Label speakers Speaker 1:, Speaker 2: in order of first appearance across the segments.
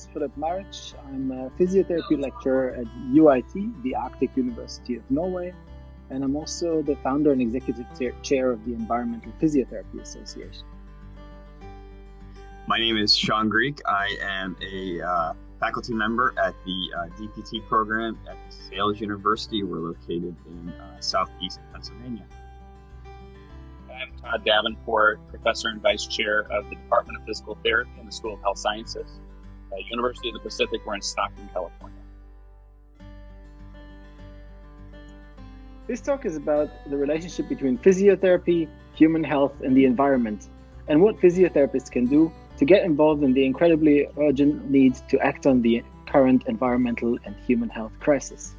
Speaker 1: is Philip Maric. I'm a physiotherapy lecturer at UiT, the Arctic University of Norway, and I'm also the founder and executive chair of the Environmental Physiotherapy Association.
Speaker 2: My name is Sean Greek. I am a faculty member at the DPT program at Sales University. We're located in southeast Pennsylvania.
Speaker 3: I'm Todd Davenport, professor and vice chair of the Department of Physical Therapy in the School of Health Sciences at University of the Pacific. We're in Stockton, California.
Speaker 1: This talk is about the relationship between physiotherapy, human health, and the environment, and what physiotherapists can do to get involved in the incredibly urgent need to act on the current environmental and human health crisis.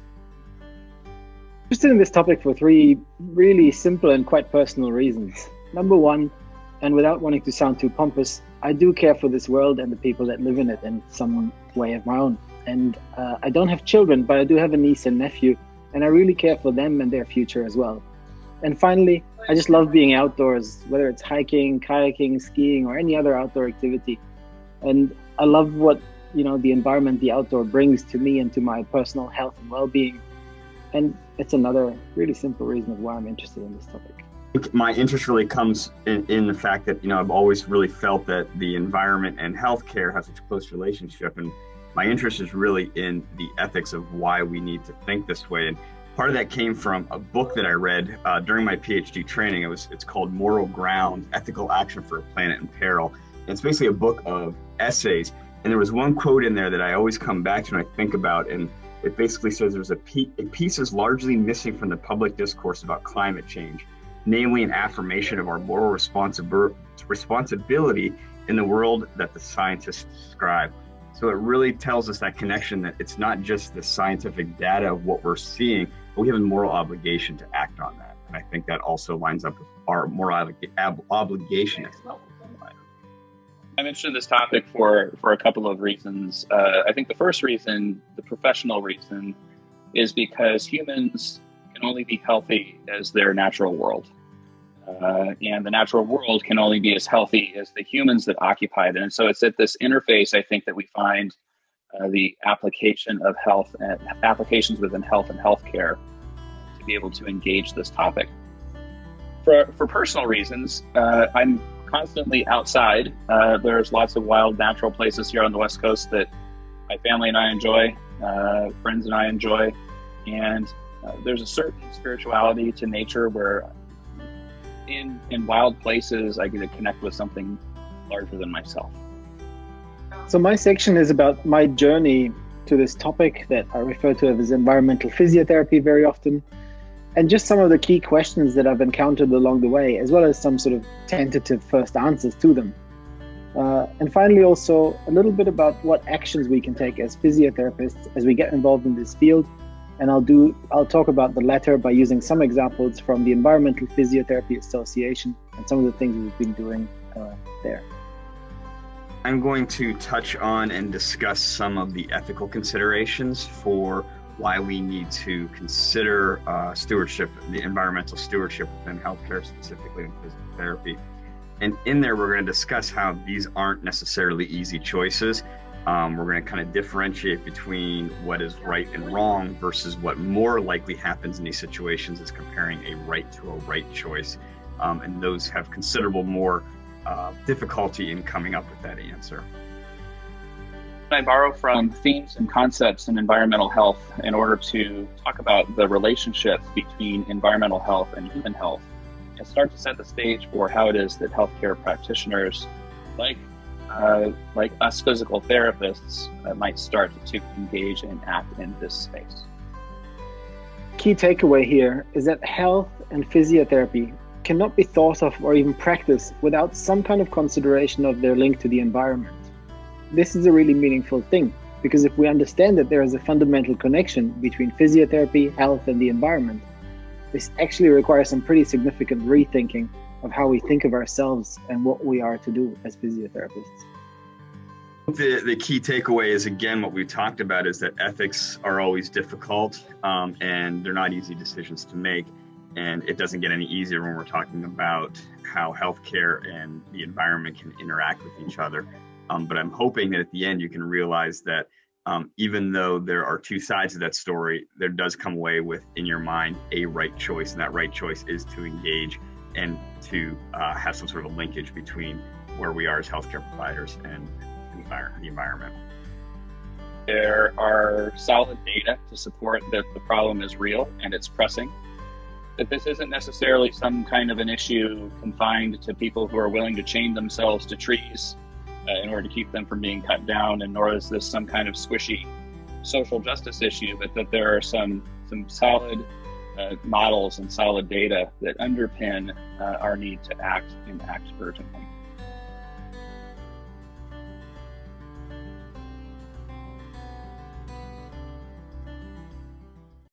Speaker 1: I'm interested in this topic for three really simple and quite personal reasons. Number one, and without wanting to sound too pompous, I do care for this world and the people that live in it in some way of my own. And I don't have children, but I do have a niece and nephew, and I really care for them and their future as well. And finally, I just love being outdoors, whether it's hiking, kayaking, skiing, or any other outdoor activity. And I love what, the environment, the outdoor brings to me and to my personal health and well-being. And it's another really simple reason of why I'm interested in this topic.
Speaker 2: My interest really comes in the fact that, I've always really felt that the environment and healthcare have such a close relationship. And my interest is really in the ethics of why we need to think this way. And part of that came from a book that I read during my PhD training. It's called Moral Ground, Ethical Action for a Planet in Peril. And it's basically a book of essays. And there was one quote in there that I always come back to and I think about. And it basically says there's a piece is largely missing from the public discourse about climate change, namely an affirmation of our moral responsibility in the world that the scientists describe. So it really tells us that connection that it's not just the scientific data of what we're seeing, but we have a moral obligation to act on that. And I think that also lines up with our moral obligation as well.
Speaker 3: I'm interested in this topic for a couple of reasons. I think the first reason, the professional reason, is because humans can only be healthy as their natural world. And the natural world can only be as healthy as the humans that occupy it. And so it's at this interface, I think, that we find the application of health and applications within health and healthcare to be able to engage this topic. For personal reasons, I'm constantly outside. There's lots of wild natural places here on the West Coast that my family and I enjoy, friends and I enjoy. And there's a certain spirituality to nature where in wild places, I get to connect with something larger than myself.
Speaker 1: So my section is about my journey to this topic that I refer to as environmental physiotherapy very often, and just some of the key questions that I've encountered along the way, as well as some sort of tentative first answers to them. And finally, also a little bit about what actions we can take as physiotherapists as we get involved in this field. And I'll talk about the latter by using some examples from the Environmental Physiotherapy Association and some of the things we've been doing there.
Speaker 2: I'm going to touch on and discuss some of the ethical considerations for why we need to consider stewardship, the environmental stewardship within healthcare, specifically in physical therapy. And in there, we're going to discuss how these aren't necessarily easy choices. We're going to kind of differentiate between what is right and wrong versus what more likely happens in these situations is comparing a right to a right choice. And those have considerable more difficulty in coming up with that answer.
Speaker 3: I borrow from themes and concepts in environmental health in order to talk about the relationship between environmental health and human health and start to set the stage for how it is that healthcare practitioners like us physical therapists might start to engage and act in this space.
Speaker 1: Key takeaway here is that health and physiotherapy cannot be thought of or even practiced without some kind of consideration of their link to the environment. This is a really meaningful thing, because if we understand that there is a fundamental connection between physiotherapy, health, and the environment, this actually requires some pretty significant rethinking of how we think of ourselves and what we are to do as physiotherapists.
Speaker 2: The key takeaway is, again, what we talked about is that ethics are always difficult and they're not easy decisions to make. And it doesn't get any easier when we're talking about how healthcare and the environment can interact with each other. But I'm hoping that at the end you can realize that even though there are two sides of that story, there does come away with, in your mind, a right choice. And that right choice is to engage and to have some sort of a linkage between where we are as healthcare providers and the environment.
Speaker 3: There are solid data to support that the problem is real and it's pressing. That this isn't necessarily some kind of an issue confined to people who are willing to chain themselves to trees in order to keep them from being cut down, and nor is this some kind of squishy social justice issue, but that there are some solid models and solid data that underpin our need to act and act urgently.